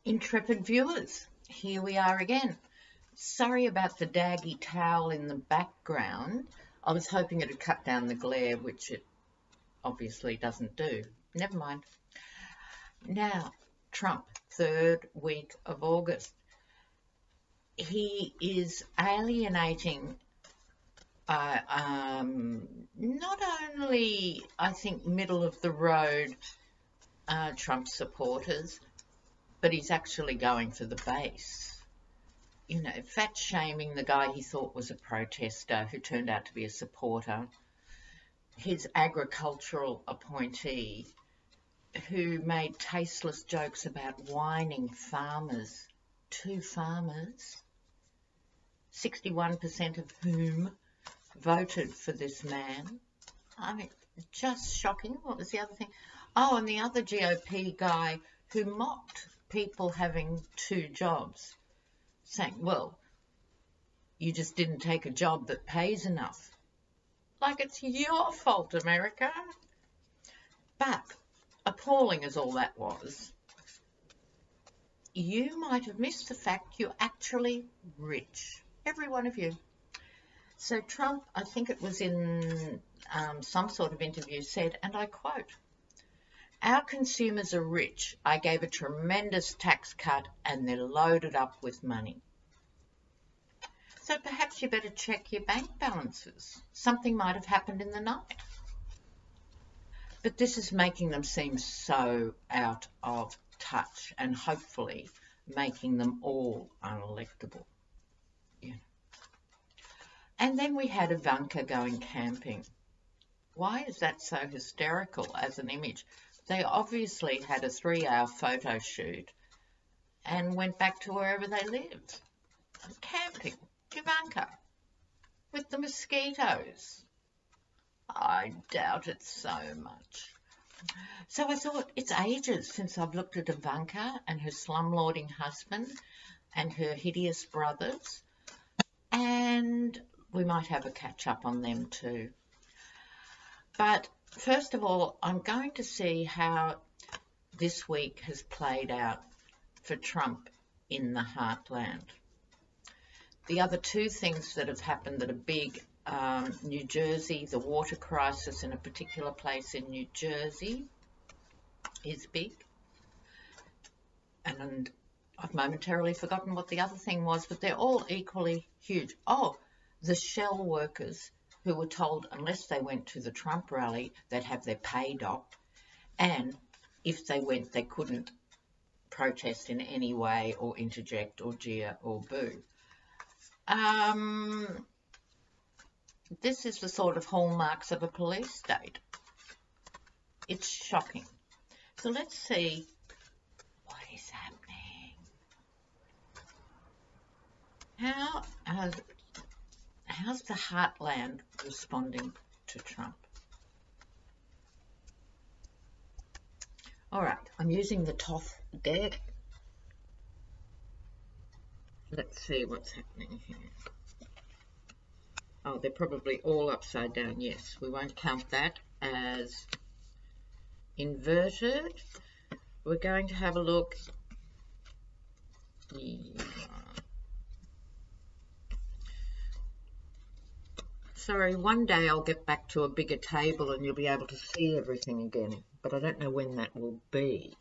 Intrepid viewers, here we are again. Sorry about the daggy towel in the background. I was hoping it would cut down the glare, which it obviously doesn't do. Never mind. Now, Trump, third week of August. He is alienating not only, I think, middle of the road Trump supporters, but he's actually going for the base. You know, fat shaming the guy he thought was a protester who turned out to be a supporter. His agricultural appointee who made tasteless jokes about whining farmers, two farmers, 61% of whom voted for this man. I mean, just shocking. What was the other thing? Oh, and the other GOP guy who mocked people having two jobs, saying, well, you just didn't take a job that pays enough. Like it's your fault, America. But appalling as all that was, you might have missed the fact you're actually rich. Every one of you. So Trump, I think it was in some sort of interview, said, and I quote, "Our consumers are rich. I gave a tremendous tax cut and they're loaded up with money." So perhaps you better check your bank balances. Something might have happened in the night. But this is making them seem so out of touch and hopefully making them all unelectable. Yeah. And then we had Ivanka going camping. Why is that so hysterical as an image? They obviously had a 3-hour photo shoot and went back to wherever they lived. Camping, Ivanka, with the mosquitoes. I doubt it so much. So I thought, it's ages since I've looked at Ivanka and her slumlording husband and her hideous brothers, and we might have a catch-up on them too. But first of all, I'm going to see how this week has played out for Trump in the Heartland. The other two things that have happened that are big, New Jersey, the water crisis in a particular place in New Jersey is big. And I've momentarily forgotten what the other thing was, but they're all equally huge. Oh, the Shell workers who were told unless they went to the Trump rally, they'd have their pay docked. And if they went, they couldn't protest in any way or interject or jeer or boo. This is the sort of hallmarks of a police state. It's shocking. So let's see what is happening. How's the Heartland responding to Trump? All right, I'm using the TOF deck. Let's see what's happening here. Oh, they're probably all upside down. Yes, we won't count that as inverted. We're going to have a look. Sorry, one day I'll get back to a bigger table and you'll be able to see everything again, but I don't know when that will be.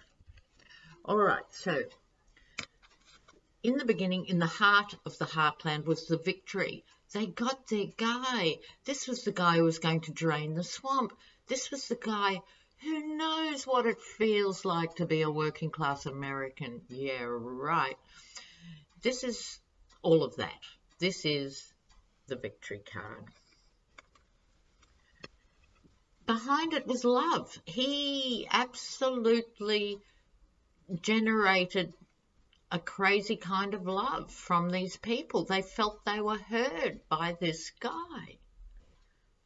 All right, so in the beginning, in the heart of the Heartland was the victory. They got their guy. This was the guy who was going to drain the swamp. This was the guy who knows what it feels like to be a working class American. Yeah, right. This is all of that. This is the victory card. Behind it was love. He absolutely generated a crazy kind of love from these people. They felt they were heard by this guy.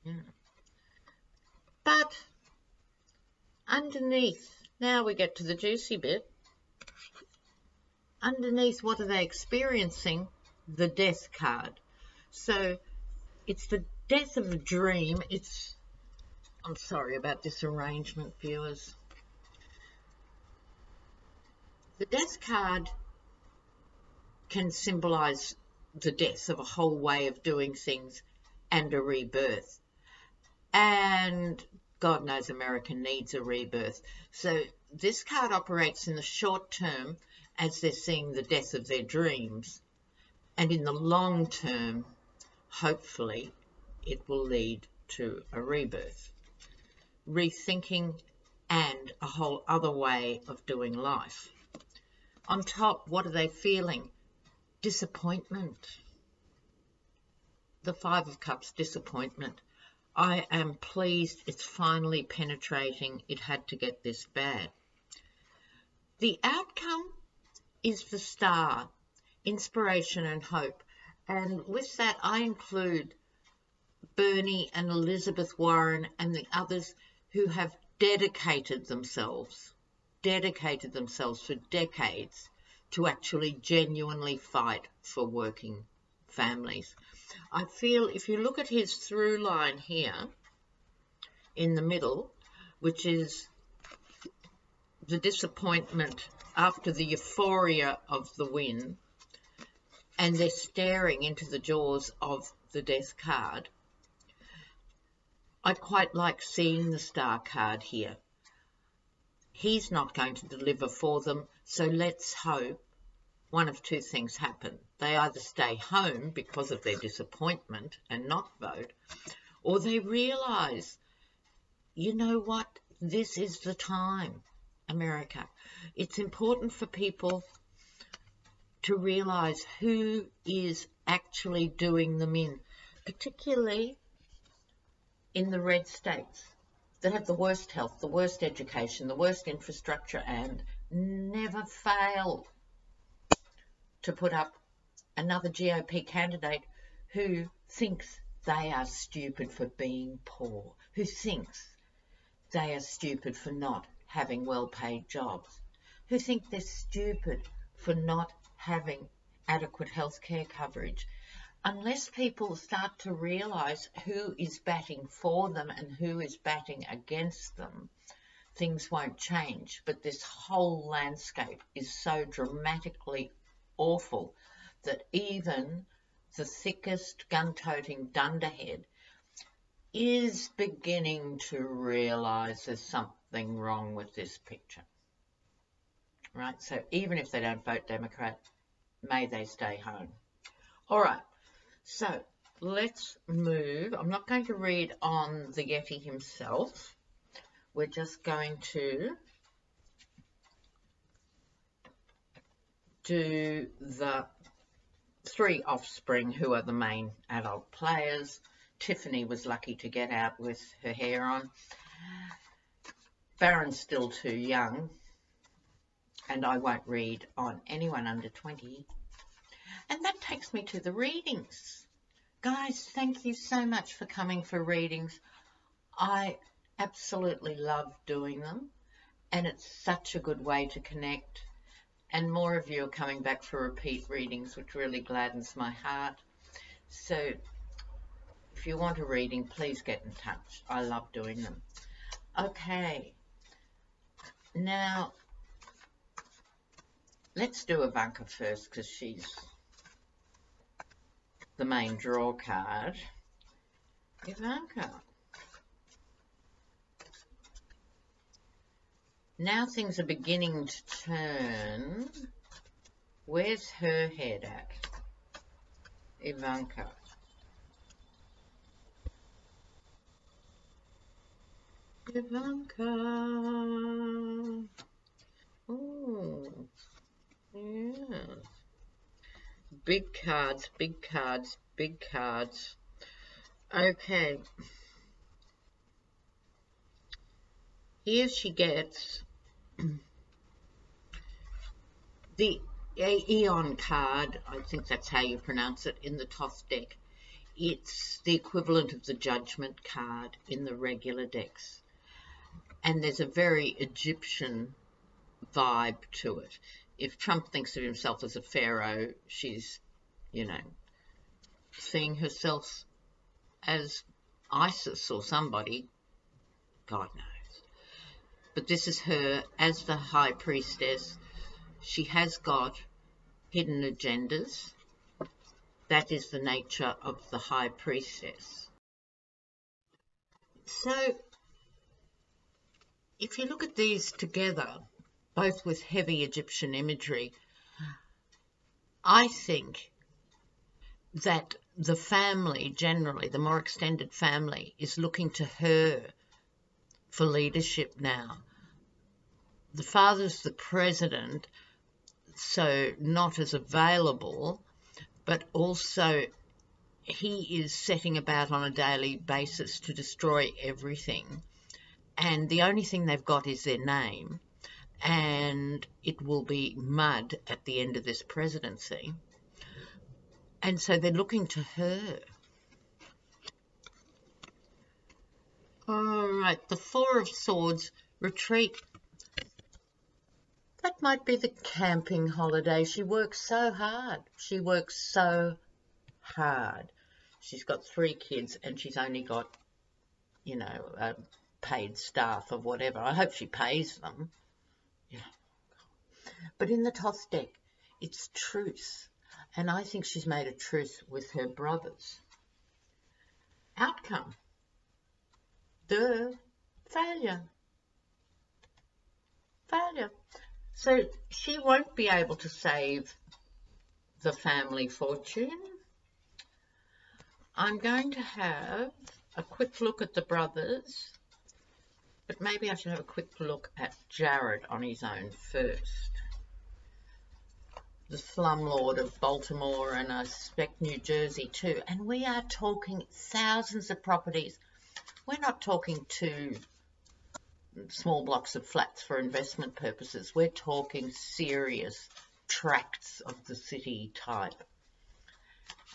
Yeah. But underneath, now we get to the juicy bit. Underneath, what are they experiencing? The death card. So it's the death of a dream. I'm sorry about this arrangement, viewers. The death card can symbolize the death of a whole way of doing things and a rebirth. And God knows America needs a rebirth. So this card operates in the short term as they're seeing the death of their dreams. And in the long term, hopefully, it will lead to a rebirth, rethinking, and a whole other way of doing life. On top, what are they feeling? Disappointment. The Five of Cups, disappointment. I am pleased it's finally penetrating. It had to get this bad. The outcome is the Star, inspiration and hope. And with that, I include Bernie and Elizabeth Warren and the others who have dedicated themselves for decades to actually genuinely fight for working families. I feel if you look at his through line here in the middle, which is the disappointment after the euphoria of the win, and they're staring into the jaws of the death card, I quite like seeing the Star card here. He's not going to deliver for them, so let's hope one of two things happen. They either stay home because of their disappointment and not vote, or they realise, you know what, this is the time, America. It's important for people to realise who is actually doing them in, particularly in the red states that have the worst health, the worst education, the worst infrastructure, and never fail to put up another GOP candidate who thinks they are stupid for being poor, who thinks they are stupid for not having well-paid jobs, who think they're stupid for not having adequate health care coverage. Unless people start to realise who is batting for them and who is batting against them, things won't change. But this whole landscape is so dramatically awful that even the thickest gun-toting dunderhead is beginning to realise there's something wrong with this picture. Right? So even if they don't vote Democrat, may they stay home. All right. So let's move. I'm not going to read on the Yeti himself. We're just going to do the three offspring who are the main adult players. Tiffany was lucky to get out with her hair on. Baron's still too young, and I won't read on anyone under 20. And that takes me to the readings. Guys, thank you so much for coming for readings. I absolutely love doing them, and it's such a good way to connect. And more of you are coming back for repeat readings, which really gladdens my heart. So if you want a reading, please get in touch. I love doing them. Okay. Now, let's do Ivanka first because she's the main draw card. Ivanka. Now things are beginning to turn. Where's her head at? Ivanka. Ivanka. Oh, yeah. Big cards, big cards, big cards. Okay. Here she gets the Aeon card. I think that's how you pronounce it in the Thoth deck. It's the equivalent of the Judgment card in the regular decks. And there's a very Egyptian vibe to it. If Trump thinks of himself as a pharaoh, she's, you know, seeing herself as Isis or somebody. God knows. But this is her as the high priestess, She has got hidden agendas. That is the nature of the High Priestess. So if you look at these together, both with heavy Egyptian imagery, I think that the family generally, the more extended family, is looking to her for leadership now. The father's the president, so not as available, but also he is setting about on a daily basis to destroy everything. And the only thing they've got is their name, and it will be mud at the end of this presidency. And so they're looking to her. All right, the Four of Swords, retreat. That might be the camping holiday. She works so hard. She works so hard. She's got 3 kids and she's only got, you know, paid staff or whatever. I hope she pays them. Yeah. But in the Thoth deck, it's truth. And I think she's made a truce with her brothers. Outcome. Failure. Failure. So she won't be able to save the family fortune. I'm going to have a quick look at the brothers, but maybe I should have a quick look at Jared on his own first. The slumlord of Baltimore and I suspect New Jersey too. And we are talking thousands of properties. We're not talking 2 small blocks of flats for investment purposes. We're talking serious tracts of the city type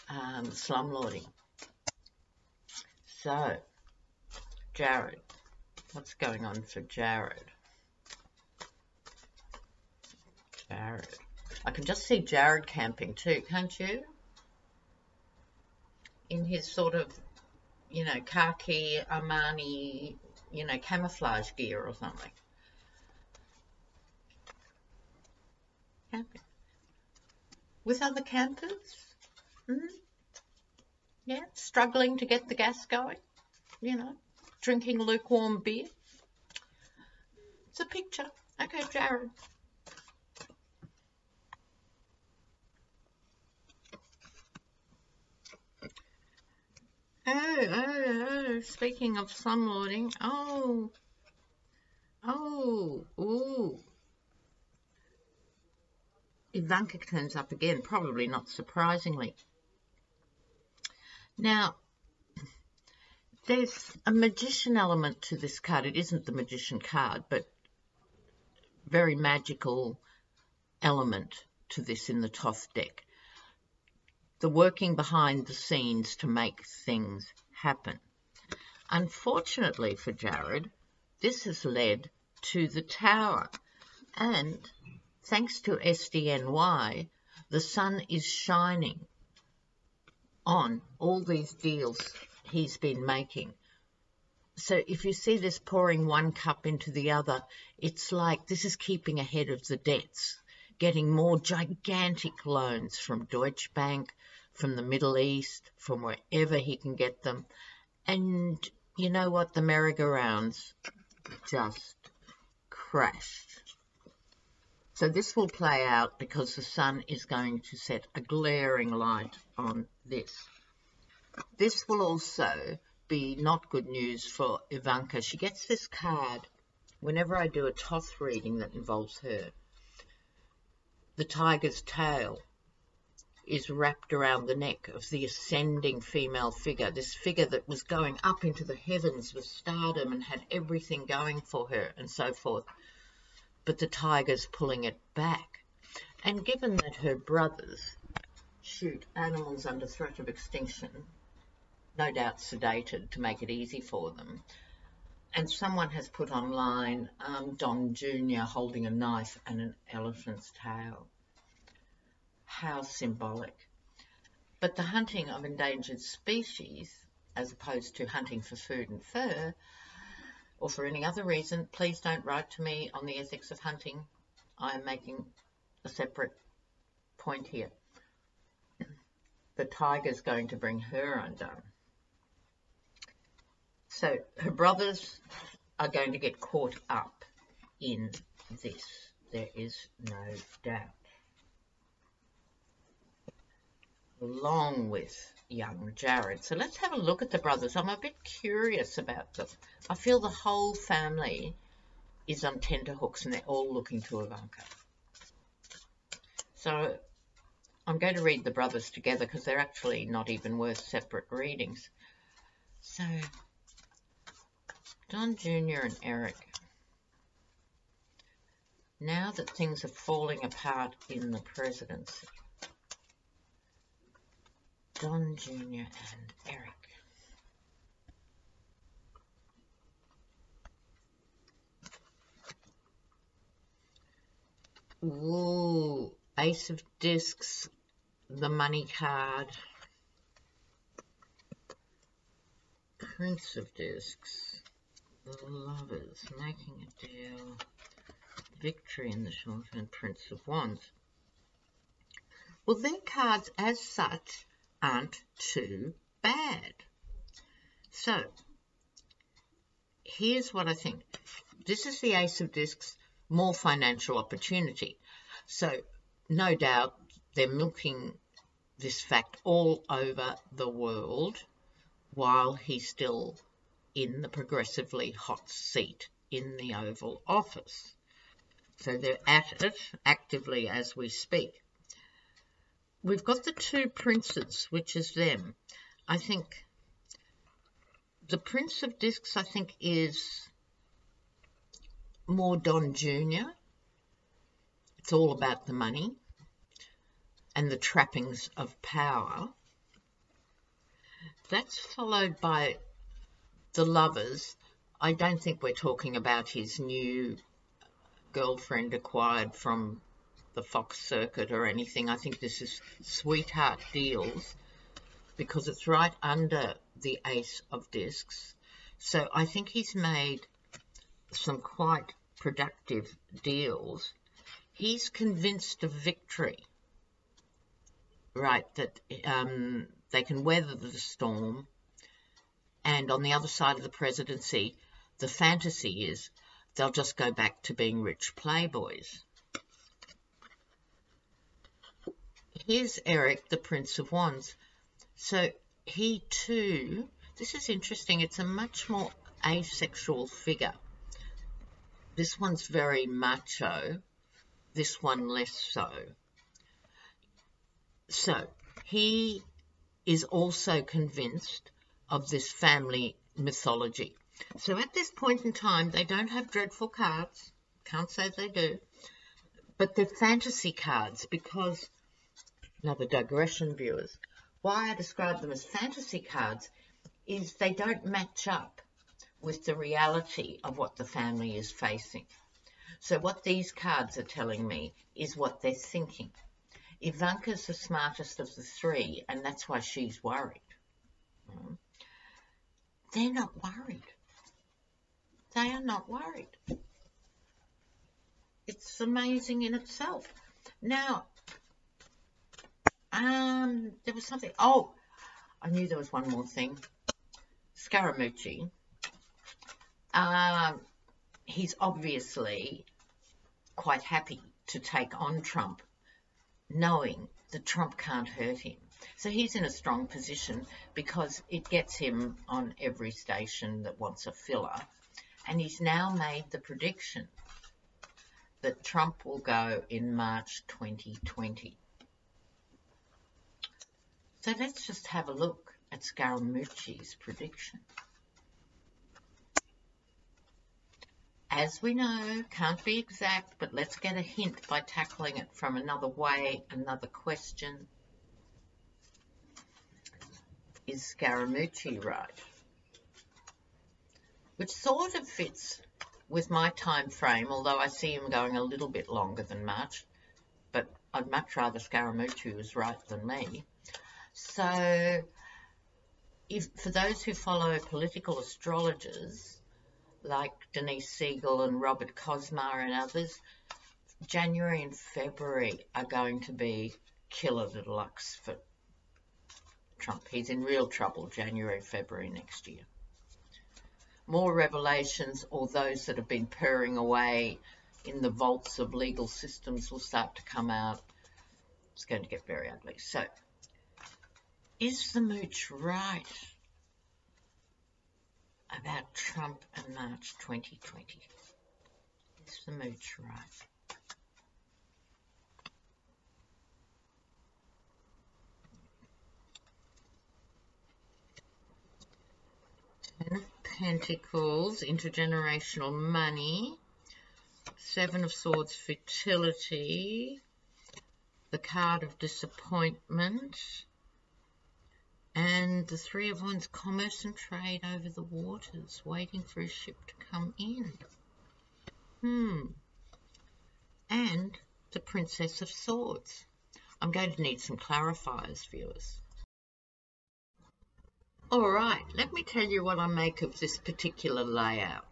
slumlording. So, Jared, what's going on for Jared? Jared. I can just see Jared camping too, can't you? In his sort of, you know, khaki, Armani, you know, camouflage gear or something. Camping. With other campers? Yeah, struggling to get the gas going, you know, drinking lukewarm beer. It's a picture. Okay, Jared. Oh, speaking of slumlording, ooh. Ivanka turns up again, probably not surprisingly. Now, there's a magician element to this card. It isn't the magician card, but very magical element to this in the Thoth deck. The working behind the scenes to make things happen. Unfortunately for Jared, this has led to the Tower. And thanks to SDNY, the sun is shining on all these deals he's been making. So if you see this pouring one cup into the other, it's like this is keeping ahead of the debts, getting more gigantic loans from Deutsche Bank, from the Middle East, from wherever he can get them. And you know what? The merry-go-rounds just crashed. So this will play out because the sun is going to set a glaring light on this. This will also be not good news for Ivanka. She gets this card whenever I do a Thoth reading that involves her. The tiger's tail is wrapped around the neck of the ascending female figure, this figure that was going up into the heavens with stardom and had everything going for her and so forth. But the tiger's pulling it back. And given that her brothers shoot animals under threat of extinction, no doubt sedated to make it easy for them, and someone has put online Don Jr. holding a knife and an elephant's tail. How symbolic. But the hunting of endangered species, as opposed to hunting for food and fur, or for any other reason, please don't write to me on the ethics of hunting. I am making a separate point here. The tiger's going to bring her undone. So her brothers are going to get caught up in this. There is no doubt. Along with young Jared. So let's have a look at the brothers. I'm a bit curious about them. I feel the whole family is on tenterhooks and they're all looking to Ivanka. So I'm going to read the brothers together because they're actually not even worth separate readings. So Don Jr. and Eric. Now that things are falling apart in the presidency, Don Jr. and Eric. Ooh, Ace of Discs, the money card, Prince of Discs, the Lovers, making a deal, Victory in the short, and Prince of Wands. Well, their cards as such aren't too bad. So, here's what I think. This is the Ace of Discs, more financial opportunity. So, no doubt, they're milking this fact all over the world while he's still in the progressively hot seat in the Oval Office. So they're at it actively as we speak. We've got the two princes, which is them. I think the Prince of Discs, I think, is more Don Jr. It's all about the money and the trappings of power. That's followed by the Lovers. I don't think we're talking about his new girlfriend acquired from the Fox circuit or anything. I think this is sweetheart deals because it's right under the Ace of Discs. So I think he's made some quite productive deals. He's convinced of victory, right, that they can weather the storm. And on the other side of the presidency, the fantasy is they'll just go back to being rich playboys. Here's Eric, the Prince of Wands. So he too, this is interesting, it's a much more asexual figure. This one's very macho, this one less so. So he is also convinced of this family mythology. So at this point in time, they don't have dreadful cards. Can't say they do. But they're fantasy cards because, another digression, viewers, why I describe them as fantasy cards is they don't match up with the reality of what the family is facing. So what these cards are telling me is what they're thinking. Ivanka's the smartest of the three, and that's why she's worried. They're not worried. They are not worried. It's amazing in itself. Now, there was something. Oh, I knew there was one more thing. Scaramucci. He's obviously quite happy to take on Trump, knowing that Trump can't hurt him. So he's in a strong position because it gets him on every station that wants a filler. And he's now made the prediction that Trump will go in March 2020. So let's just have a look at Scaramucci's prediction. As we know, can't be exact, but let's get a hint by tackling it from another way, another question. Is Scaramucci right? Which sort of fits with my time frame, although I see him going a little bit longer than March, but I'd much rather Scaramucci was right than me. So, for those who follow political astrologers, like Denise Siegel and Robert Cosma and others, January and February are going to be killer deluxe for Trump. He's in real trouble January, February next year. More revelations, or those that have been purring away in the vaults of legal systems, will start to come out. It's going to get very ugly. So, is the mooch right about Trump and March 2020? Is the mooch right? Ten of Pentacles, intergenerational money. Seven of Swords, fertility. The card of disappointment. And the Three of Wands, commerce and trade over the waters, waiting for a ship to come in. And the Princess of Swords. I'm going to need some clarifiers, viewers. All right, let me tell you what I make of this particular layout.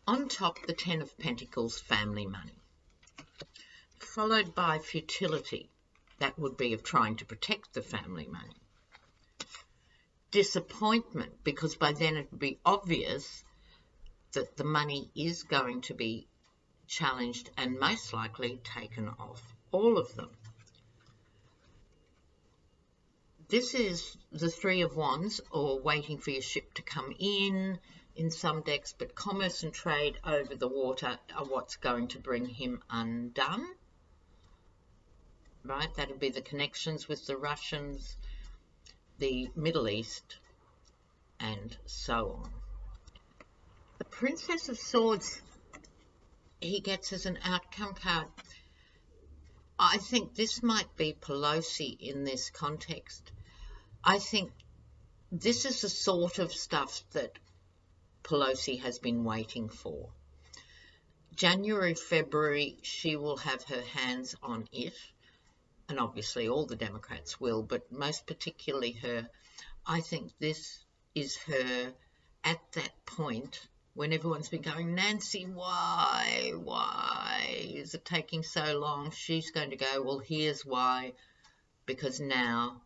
On top, the Ten of Pentacles, family money. Followed by futility. That would be of trying to protect the family money. Disappointment, because by then it would be obvious that the money is going to be challenged and most likely taken off all of them. This is the Three of Wands, or waiting for your ship to come in some decks, but commerce and trade over the water are what's going to bring him undone. Right, that would be the connections with the Russians, the Middle East, and so on. The Princess of Swords, he gets as an outcome card. I think this might be Pelosi in this context. I think this is the sort of stuff that Pelosi has been waiting for. January, February, she will have her hands on it, and obviously all the Democrats will, but most particularly her. I think this is her at that point when everyone's been going, Nancy, why is it taking so long? She's going to go, well, here's why, because now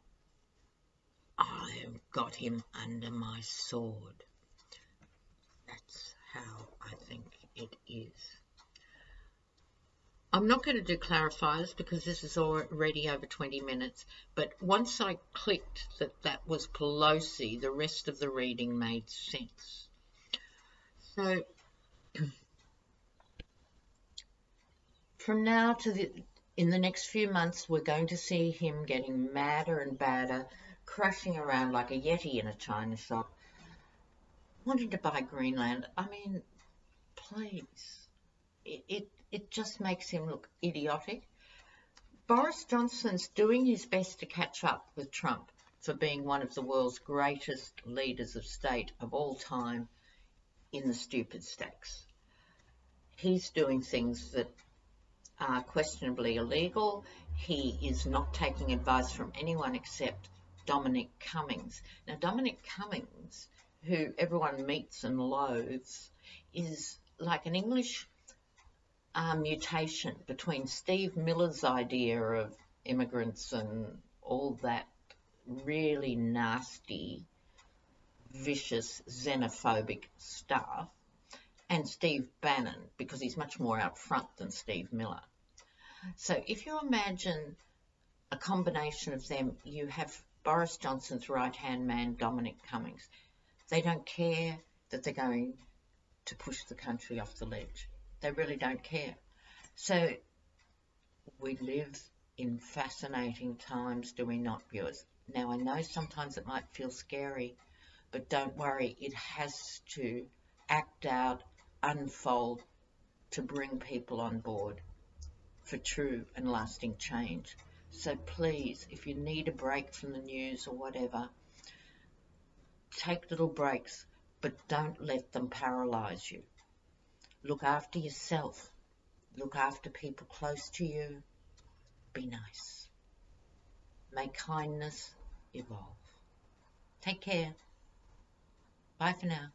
I've got him under my sword. That's how I think it is. I'm not going to do clarifiers because this is already over 20 minutes, but once I clicked that that was Pelosi, the rest of the reading made sense. So, from now to in the next few months, we're going to see him getting madder and badder, crashing around like a yeti in a china shop, wanting to buy Greenland. I mean, please. It just makes him look idiotic. Boris Johnson's doing his best to catch up with Trump for being one of the world's greatest leaders of state of all time in the stupid stacks. He's doing things that are questionably illegal. He is not taking advice from anyone except Dominic Cummings. Now, Dominic Cummings, who everyone meets and loathes, is like an English mutation between Steve Miller's idea of immigrants and all that really nasty, vicious, xenophobic stuff, and Steve Bannon, because he's much more out front than Steve Miller. So if you imagine a combination of them, you have Boris Johnson's right-hand man, Dominic Cummings. They don't care that they're going to push the country off the ledge. They really don't care. So we live in fascinating times, do we not, viewers? Now, I know sometimes it might feel scary, but don't worry. It has to act out, unfold to bring people on board for true and lasting change. So please, if you need a break from the news or whatever, take little breaks, but don't let them paralyze you. Look after yourself. Look after people close to you. Be nice. Make kindness evolve. Take care. Bye for now.